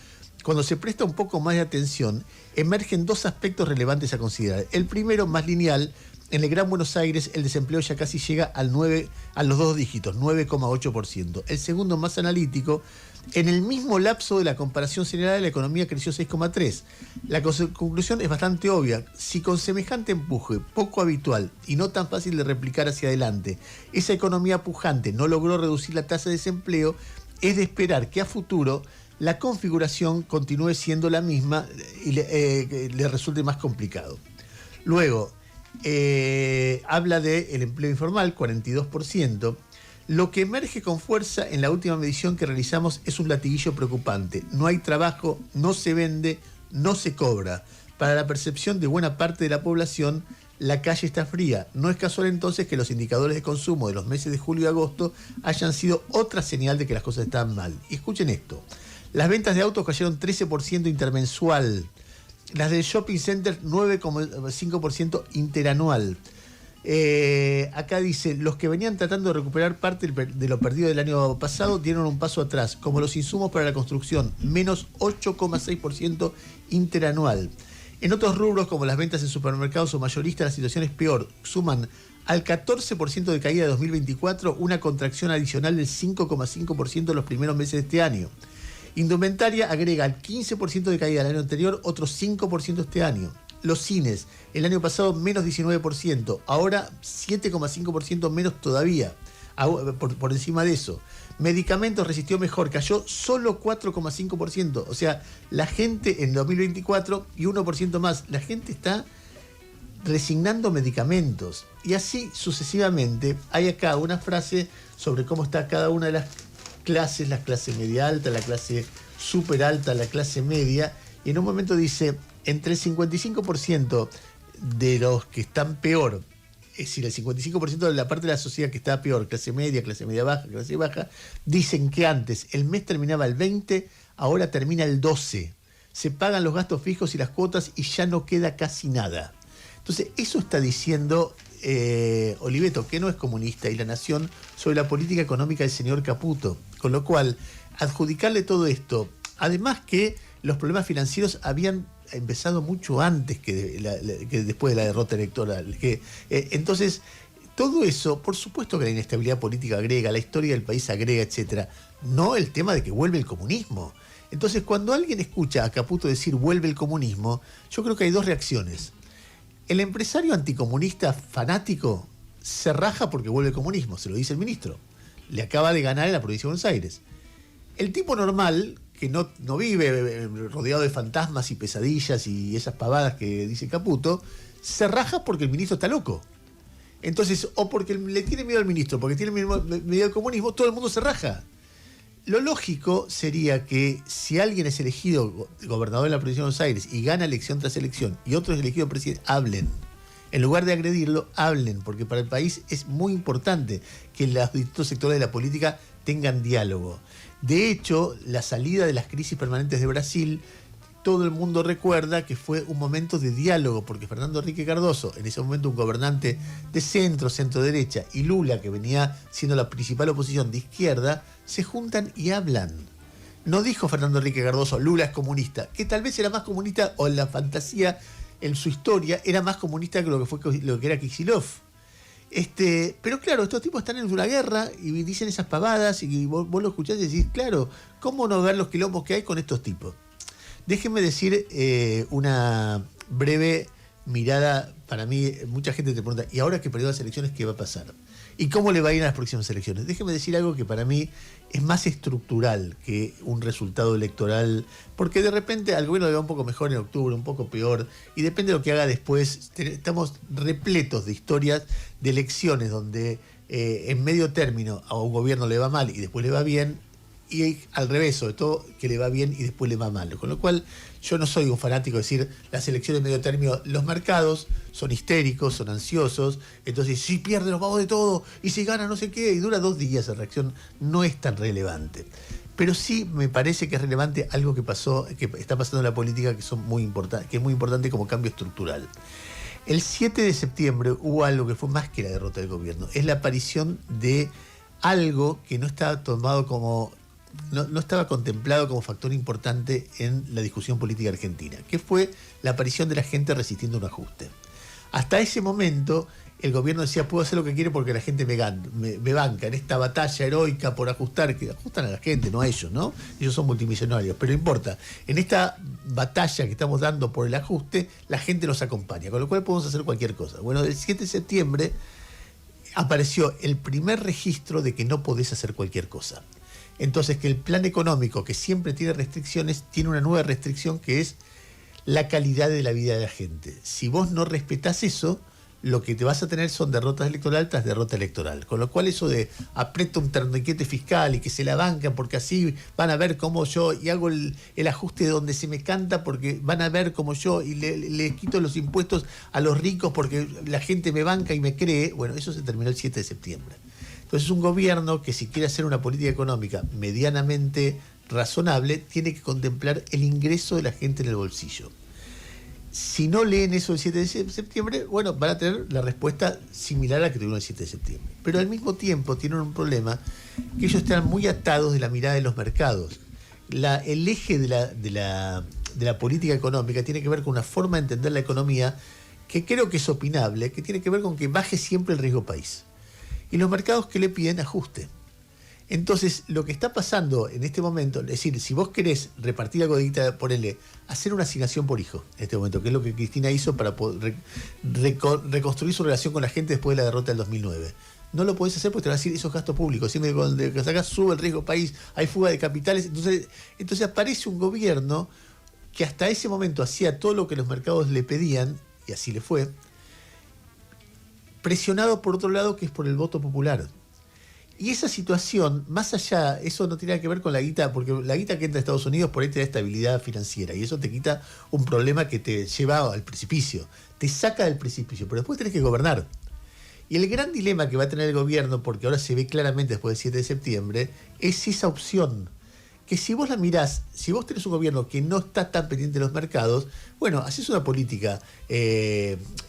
Speaker 1: cuando se presta un poco más de atención, emergen dos aspectos relevantes a considerar. El primero, más lineal. En el Gran Buenos Aires el desempleo ya casi llega a los 2 dígitos, 9,8%. El segundo, más analítico, en el mismo lapso de la comparación general la economía creció 6,3%. La conclusión es bastante obvia. Si con semejante empuje poco habitual y no tan fácil de replicar hacia adelante, esa economía pujante no logró reducir la tasa de desempleo, es de esperar que a futuro la configuración continúe siendo la misma y le resulte más complicado. Luego, habla del empleo informal, 42%. Lo que emerge con fuerza en la última medición que realizamos es un latiguillo preocupante. No hay trabajo, no se vende, no se cobra. Para la percepción de buena parte de la población, la calle está fría. No es casual entonces que los indicadores de consumo de los meses de julio y agosto hayan sido otra señal de que las cosas están mal. Y escuchen esto. Las ventas de autos cayeron 13% intermensual. Las del shopping center 9,5% interanual. Acá dice, los que venían tratando de recuperar parte de lo perdido del año pasado dieron un paso atrás, como los insumos para la construcción, menos 8,6% interanual. En otros rubros, como las ventas en supermercados o mayoristas, la situación es peor. Suman al 14% de caída de 2024 una contracción adicional del 5,5% en los primeros meses de este año. Indumentaria agrega al 15% de caída del año anterior, otro 5% este año. Los cines, el año pasado menos 19%, ahora 7,5% menos todavía, por encima de eso. Medicamentos resistió mejor, cayó solo 4,5%, o sea, la gente en 2024 y 1% más, la gente está resignando medicamentos. Y así sucesivamente, hay acá una frase sobre cómo está cada una de las clases, la clase media alta, la clase super alta, la clase media, y en un momento dice, entre el 55% de los que están peor, es decir, el 55% de la parte de la sociedad que está peor, clase media baja, clase baja, dicen que antes el mes terminaba el 20, ahora termina el 12. Se pagan los gastos fijos y las cuotas y ya no queda casi nada. Entonces, eso está diciendo Oliveto, que no es comunista, y La Nación, sobre la política económica del señor Caputo. Con lo cual, adjudicarle todo esto, además que los problemas financieros habían empezado mucho antes que después de la derrota electoral. Entonces, todo eso, por supuesto que la inestabilidad política agrega, la historia del país agrega, etcétera. No el tema de que vuelve el comunismo. Entonces, cuando alguien escucha a Caputo decir vuelve el comunismo, yo creo que hay dos reacciones. El empresario anticomunista fanático se raja porque vuelve el comunismo, se lo dice el ministro. Le acaba de ganar en la provincia de Buenos Aires. El tipo normal, que no vive rodeado de fantasmas y pesadillas y esas pavadas que dice Caputo, se raja porque el ministro está loco. Entonces, o porque le tiene miedo al ministro, porque tiene miedo al comunismo, todo el mundo se raja. Lo lógico sería que si alguien es elegido gobernador de la provincia de Buenos Aires y gana elección tras elección y otro es elegido presidente, hablen. En lugar de agredirlo, hablen, porque para el país es muy importante que los distintos sectores de la política tengan diálogo. De hecho, la salida de las crisis permanentes de Brasil, todo el mundo recuerda que fue un momento de diálogo, porque Fernando Henrique Cardoso, en ese momento un gobernante de centro-derecha, y Lula, que venía siendo la principal oposición de izquierda, se juntan y hablan. No dijo Fernando Henrique Cardoso, Lula es comunista, que tal vez era más comunista, o en la fantasía, en su historia, era más comunista que lo que era Kicillof. Pero claro, estos tipos están en una guerra y dicen esas pavadas, y vos lo escuchás y decís, claro, ¿cómo no ver los quilombos que hay con estos tipos? Déjenme decir una breve mirada. Para mí, mucha gente te pregunta, ¿y ahora que perdió las elecciones, qué va a pasar? ¿Y cómo le va a ir a las próximas elecciones? Déjenme decir algo que para mí es más estructural que un resultado electoral, porque de repente al gobierno le va un poco mejor en octubre, un poco peor, y depende de lo que haga después. Estamos repletos de historias de elecciones donde en medio término a un gobierno le va mal y después le va bien, y al revés, sobre todo, que le va bien y después le va mal. Con lo cual, yo no soy un fanático de decir las elecciones de medio término. Los mercados son histéricos, son ansiosos, entonces si pierde nos vamos de todo, y si gana no sé qué, y dura 2 días la reacción, no es tan relevante. Pero sí me parece que es relevante algo que está pasando en la política, que es muy importante como cambio estructural. El 7 de septiembre hubo algo que fue más que la derrota del gobierno. Es la aparición de algo que no estaba no estaba contemplado como factor importante en la discusión política argentina, que fue la aparición de la gente resistiendo un ajuste. Hasta ese momento, el gobierno decía, puedo hacer lo que quiere porque la gente me banca en esta batalla heroica por ajustar, que ajustan a la gente, no a ellos, ¿no? Ellos son multimillonarios, pero no importa. En esta batalla que estamos dando por el ajuste, la gente nos acompaña, con lo cual podemos hacer cualquier cosa. Bueno, el 7 de septiembre apareció el primer registro de que no podés hacer cualquier cosa. Entonces, que el plan económico, que siempre tiene restricciones, tiene una nueva restricción que es la calidad de la vida de la gente. Si vos no respetás eso, lo que te vas a tener son derrotas electorales tras derrota electoral. Con lo cual eso de aprieto un torniquete fiscal y que se la bancan porque así van a ver cómo yo, y hago el ajuste de donde se me canta porque van a ver cómo yo, y le quito los impuestos a los ricos porque la gente me banca y me cree, bueno, eso se terminó el 7 de septiembre. Entonces un gobierno que si quiere hacer una política económica medianamente razonable, tiene que contemplar el ingreso de la gente en el bolsillo. Si no leen eso el 7 de septiembre, bueno, van a tener la respuesta similar a la que tuvieron el 7 de septiembre. Pero al mismo tiempo tienen un problema, que ellos están muy atados de la mirada de los mercados. El eje de la política económica tiene que ver con una forma de entender la economía que creo que es opinable, que tiene que ver con que baje siempre el riesgo país. Y los mercados que le piden ajuste. Entonces, lo que está pasando en este momento, es decir, si vos querés repartir algo de guita, ponele, hacer una asignación por hijo en este momento, que es lo que Cristina hizo para poder reconstruir su relación con la gente después de la derrota del 2009. No lo podés hacer porque te van a decir, esos gastos públicos, siempre que sacás sube el riesgo país, hay fuga de capitales. Entonces aparece un gobierno que hasta ese momento hacía todo lo que los mercados le pedían, y así le fue, presionado por otro lado, que es por el voto popular. Y esa situación, más allá, eso no tiene nada que ver con la guita, porque la guita que entra a Estados Unidos por ahí te da estabilidad financiera, y eso te quita un problema que te lleva al precipicio, te saca del precipicio, pero después tenés que gobernar. Y el gran dilema que va a tener el gobierno, porque ahora se ve claramente después del 7 de septiembre, es esa opción. Que si vos la mirás, si vos tenés un gobierno que no está tan pendiente de los mercados, bueno, haces una política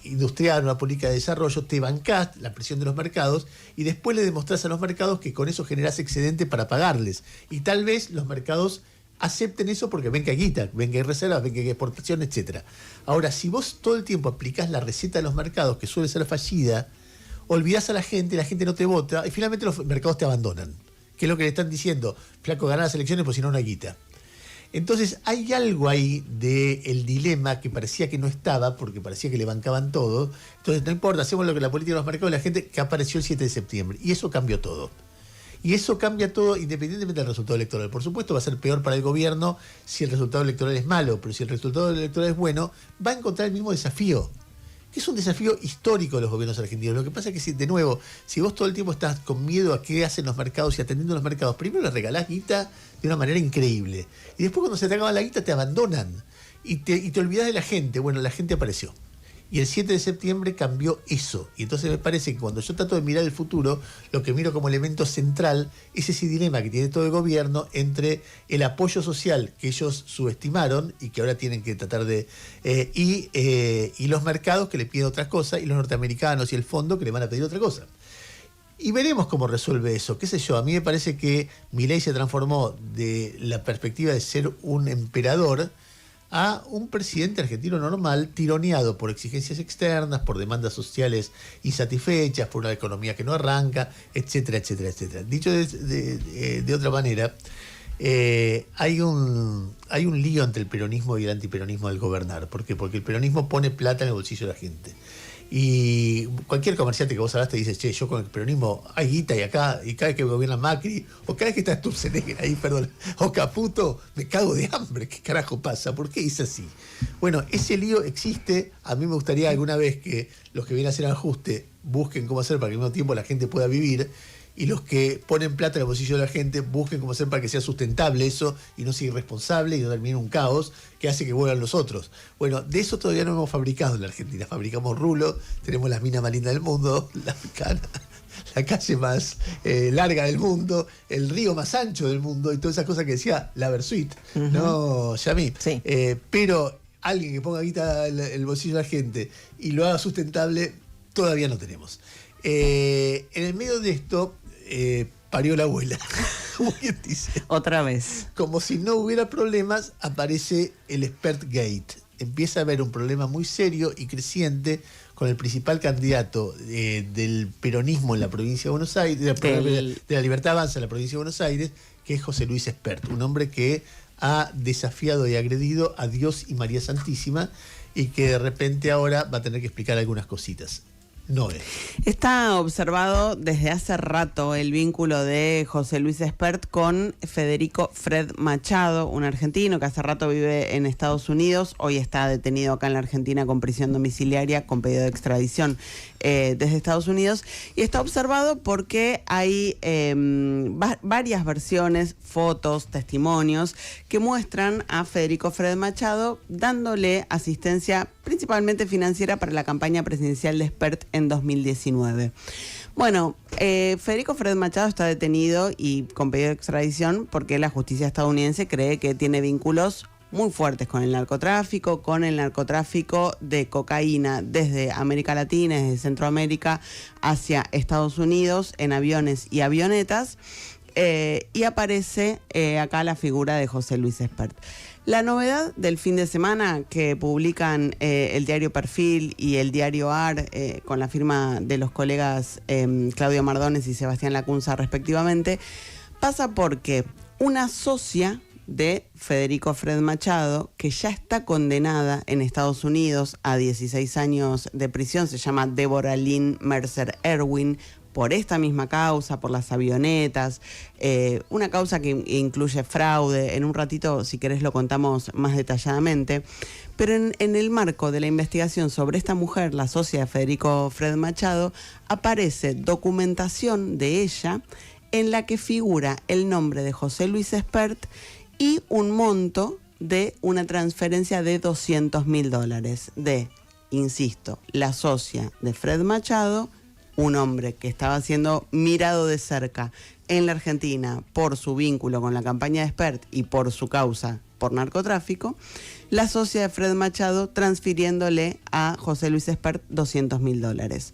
Speaker 1: industrial, una política de desarrollo, te bancás la presión de los mercados y después le demostrás a los mercados que con eso generás excedente para pagarles. Y tal vez los mercados acepten eso porque ven que hay guita, ven que hay reservas, ven que hay exportación, etc. Ahora, si vos todo el tiempo aplicás la receta de los mercados, que suele ser fallida, olvidás a la gente no te vota y finalmente los mercados te abandonan. Que es lo que le están diciendo, flaco, ganar las elecciones, pues si no, una guita. Entonces hay algo ahí del dilema que parecía que no estaba, porque parecía que le bancaban todo. Entonces no importa, hacemos lo que la política de los mercados de la gente, que apareció el 7 de septiembre. Y eso cambió todo. Y eso cambia todo independientemente del resultado electoral. Por supuesto va a ser peor para el gobierno si el resultado electoral es malo, pero si el resultado electoral es bueno, va a encontrar el mismo desafío. Que es un desafío histórico de los gobiernos argentinos. Lo que pasa es que, de nuevo, si vos todo el tiempo estás con miedo a qué hacen los mercados y atendiendo a los mercados, primero les regalás guita de una manera increíble. Y después cuando se te acaba la guita te abandonan. Y te olvidás de la gente. Bueno, la gente apareció. Y el 7 de septiembre cambió eso. Y entonces me parece que cuando yo trato de mirar el futuro, lo que miro como elemento central es ese dilema que tiene todo el gobierno entre el apoyo social que ellos subestimaron y que ahora tienen que tratar de... y los mercados que le piden otra cosa, y los norteamericanos y el fondo que le van a pedir otra cosa. Y veremos cómo resuelve eso. Qué sé yo, a mí me parece que Milei se transformó de la perspectiva de ser un emperador a un presidente argentino normal, tironeado por exigencias externas, por demandas sociales insatisfechas, por una economía que no arranca, etcétera, etcétera, etcétera. Dicho de otra manera, hay un lío entre el peronismo y el antiperonismo del gobernar. ¿Por qué? Porque el peronismo pone plata en el bolsillo de la gente. Y cualquier comerciante que vos hablaste dice, che, yo con el peronismo hay guita y acá, y cada vez que gobierna Macri, o cada vez que está Sturzenegger ahí, perdón, o Caputo, me cago de hambre. ¿Qué carajo pasa? ¿Por qué es así? Bueno, ese lío existe. A mí me gustaría alguna vez que los que vienen a hacer ajuste busquen cómo hacer para que al mismo tiempo la gente pueda vivir. y los que ponen plata en el bolsillo de la gente busquen cómo hacer para que sea sustentable eso y no sea irresponsable y no termine un caos que hace que vuelvan los otros. Bueno, de eso todavía no hemos fabricado en la Argentina. Fabricamos rulo, tenemos las minas más lindas del mundo, la calle más larga del mundo, el río más ancho del mundo y todas esas cosas que decía la Versuit, ¿no, Yami?
Speaker 2: Sí.
Speaker 1: Pero alguien que ponga guita en el bolsillo de la gente y lo haga sustentable, todavía no tenemos. En el medio de esto, parió la abuela, como quien dice.
Speaker 3: Otra vez.
Speaker 1: Como si no hubiera problemas, aparece el Expertgate. Empieza a haber un problema muy serio y creciente con el principal candidato del peronismo en la provincia de Buenos Aires, de la Libertad Avanza en la provincia de Buenos Aires, que es José Luis Espert, un hombre que ha desafiado y agredido a Dios y María Santísima y que de repente ahora va a tener que explicar algunas cositas. No es.
Speaker 3: Está observado desde hace rato el vínculo de José Luis Espert con Federico Fred Machado, un argentino que hace rato vive en Estados Unidos, hoy está detenido acá en la Argentina con prisión domiciliaria con pedido de extradición desde Estados Unidos, y está observado porque hay varias versiones, fotos, testimonios que muestran a Federico Fred Machado dándole asistencia principalmente financiera para la campaña presidencial de Espert en 2019. Bueno, Federico Fred Machado está detenido y con pedido de extradición porque la justicia estadounidense cree que tiene vínculos muy fuertes con el narcotráfico de cocaína desde América Latina, desde Centroamérica hacia Estados Unidos en aviones y avionetas, y aparece acá la figura de José Luis Espert. La novedad del fin de semana que publican el diario Perfil y el diario AR con la firma de los colegas Claudio Mardones y Sebastián Lacunza respectivamente, pasa porque una socia de Federico Fred Machado, que ya está condenada en Estados Unidos a 16 años de prisión, se llama Deborah Lynn Mercer Erwin, por esta misma causa, por las avionetas, una causa que incluye fraude. En un ratito, si querés, lo contamos más detalladamente. Pero en el marco de la investigación sobre esta mujer, la socia de Federico Fred Machado, aparece documentación de ella en la que figura el nombre de José Luis Espert y un monto de una transferencia de $200.000 de, insisto, la socia de Fred Machado, un hombre que estaba siendo mirado de cerca en la Argentina por su vínculo con la campaña de Espert y por su causa por narcotráfico, la socia de Fred Machado transfiriéndole a José Luis Espert $200.000.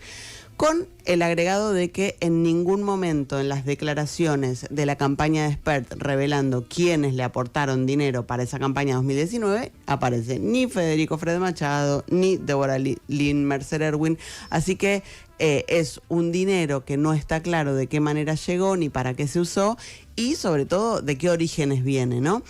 Speaker 3: Con el agregado de que en ningún momento en las declaraciones de la campaña de Espert revelando quiénes le aportaron dinero para esa campaña 2019 aparece ni Federico Fred Machado ni Deborah Lynn Mercer Erwin, así que es un dinero que no está claro de qué manera llegó ni para qué se usó y sobre todo de qué orígenes viene, ¿no?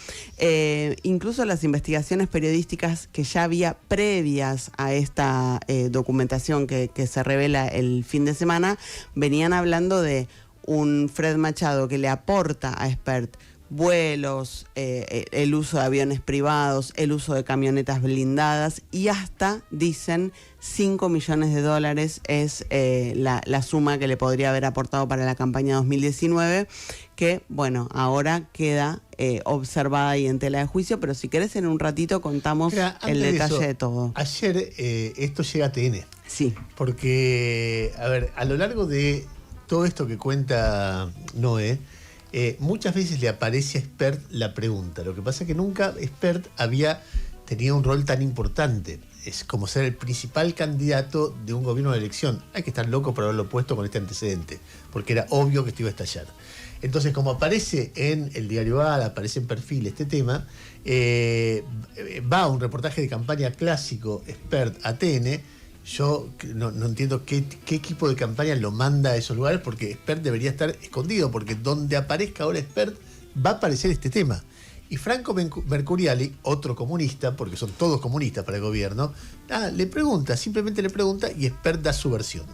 Speaker 3: Incluso las investigaciones periodísticas que ya había previas a esta documentación que se revela el fin de semana venían hablando de un Fred Machado que le aporta a Espert vuelos, el uso de aviones privados, el uso de camionetas blindadas y hasta, dicen, $5 millones es la suma que le podría haber aportado para la campaña 2019, que, bueno, ahora queda observada y en tela de juicio, pero si querés en un ratito contamos el detalle de todo.
Speaker 1: Ayer esto llega a TN.
Speaker 3: Sí.
Speaker 1: Porque, a ver, a lo largo de todo esto que cuenta Noé, muchas veces le aparece a Espert la pregunta. Lo que pasa es que nunca Espert había tenido un rol tan importante. Es como ser el principal candidato de un gobierno de elección. Hay que estar loco por haberlo puesto con este antecedente, porque era obvio que esto iba a estallar. Entonces, como aparece en el diario AR, aparece en Perfil este tema, va un reportaje de campaña clásico Espert a TN. Yo no entiendo qué equipo de campaña lo manda a esos lugares, porque Espert debería estar escondido, porque donde aparezca ahora Espert va a aparecer este tema. Y Franco Mercuriali, otro comunista, porque son todos comunistas para el gobierno, simplemente le pregunta y Espert da su versión.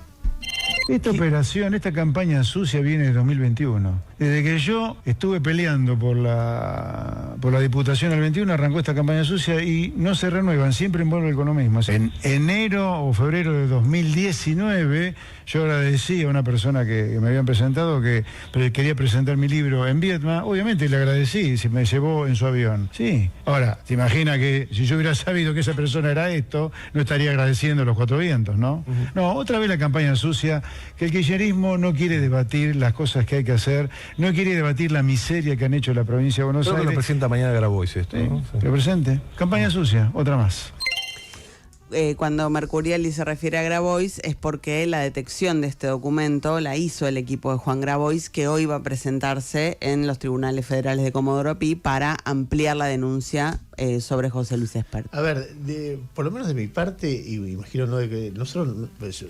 Speaker 9: Esta operación, esta campaña sucia viene de 2021. Desde que yo estuve peleando por la Diputación del 21, arrancó esta campaña sucia y no se renuevan, siempre envuelve el economismo. En enero o febrero de 2019, yo agradecí a una persona que me habían presentado que quería presentar mi libro en Vietnam. Obviamente le agradecí, se me llevó en su avión. Sí. Ahora, te imaginas que si yo hubiera sabido que esa persona era esto, no estaría agradeciendo los cuatro vientos, ¿no? No, otra vez la campaña sucia, que el kirchnerismo no quiere debatir las cosas que hay que hacer, no quiere debatir la miseria que han hecho la provincia de Buenos Aires.
Speaker 10: Creo que lo presenta mañana Grabois esto, ¿no?
Speaker 9: Sí, lo presente. Campaña sucia, otra más.
Speaker 3: Cuando Mercuriali se refiere a Grabois es porque la detección de este documento la hizo el equipo de Juan Grabois, que hoy va a presentarse en los tribunales federales de Comodoro Pi para ampliar la denuncia sobre José Luis Espert.
Speaker 1: A ver, por lo menos de mi parte, y imagino de que nosotros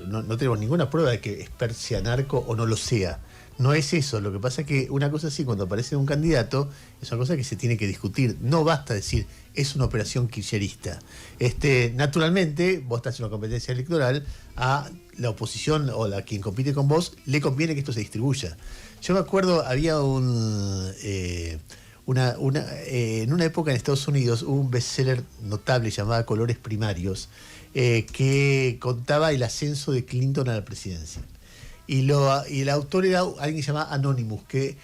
Speaker 1: no tenemos ninguna prueba de que Espert sea narco o no lo sea. No es eso, lo que pasa es que una cosa así, cuando aparece un candidato, es una cosa que se tiene que discutir. No basta decir, es una operación kirchnerista. Naturalmente, vos estás en una competencia electoral, a la oposición o a quien compite con vos, le conviene que esto se distribuya. Yo me acuerdo, había en una época en Estados Unidos, hubo un bestseller notable llamado Colores Primarios, que contaba el ascenso de Clinton a la presidencia. Y el autor era alguien que se llamaba Anonymous, que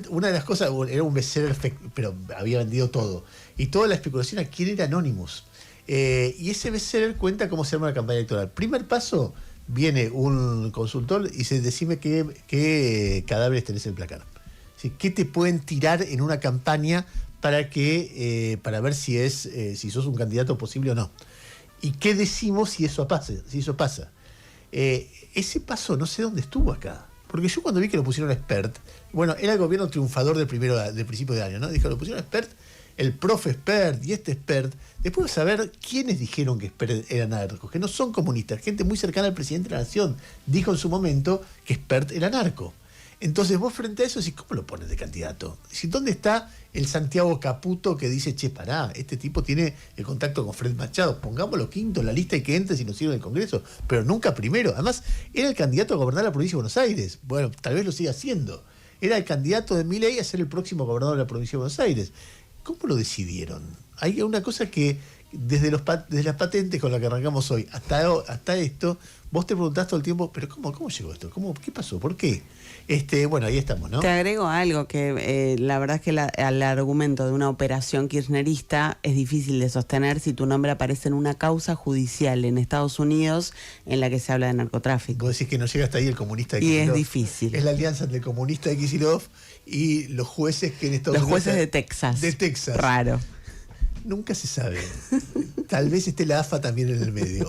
Speaker 1: una de las cosas, era un bestseller, pero había vendido todo. Y toda la especulación a quién era Anonymous. Y ese bestseller cuenta cómo se llama la campaña electoral. Primer paso, viene un consultor y dice, decime qué cadáveres tenés en el placar. ¿Sí? ¿Qué te pueden tirar en una campaña para ver si sos un candidato posible o no? ¿Y qué decimos si eso pasa? Ese paso no sé dónde estuvo acá. Porque yo cuando vi que lo pusieron a Espert, bueno, era el gobierno triunfador del principio de año, ¿no? Dijo, lo pusieron a Espert, el profe Espert y este Espert. Después de saber quiénes dijeron que Espert era narco, que no son comunistas, gente muy cercana al presidente de la Nación, dijo en su momento que Espert era narco. Entonces vos frente a eso decís, ¿cómo lo pones de candidato? ¿Dónde está el Santiago Caputo que dice, che, pará, este tipo tiene el contacto con Fred Machado, pongámoslo quinto en la lista y que entre si nos sirve en el Congreso, pero nunca primero? Además, era el candidato a gobernar la provincia de Buenos Aires. Bueno, tal vez lo siga haciendo. Era el candidato de Milei a ser el próximo gobernador de la provincia de Buenos Aires. ¿Cómo lo decidieron? Hay una cosa que desde las patentes con las que arrancamos hoy hasta esto, vos te preguntás todo el tiempo, pero ¿cómo llegó esto? ¿Qué pasó? ¿Por qué? Bueno, ahí estamos, ¿no?
Speaker 3: Te agrego algo, que la verdad es que el argumento de una operación kirchnerista es difícil de sostener si tu nombre aparece en una causa judicial en Estados Unidos en la que se habla de narcotráfico.
Speaker 1: Vos decís que no llega hasta ahí el comunista de
Speaker 3: Kicillof.
Speaker 1: Y
Speaker 3: es difícil.
Speaker 1: Es la alianza entre el comunista de Kicillof y los jueces que en Estados Unidos...
Speaker 3: Los jueces de Texas.
Speaker 1: De Texas.
Speaker 3: Raro.
Speaker 1: Nunca se sabe. Tal vez esté la AFA también en el medio.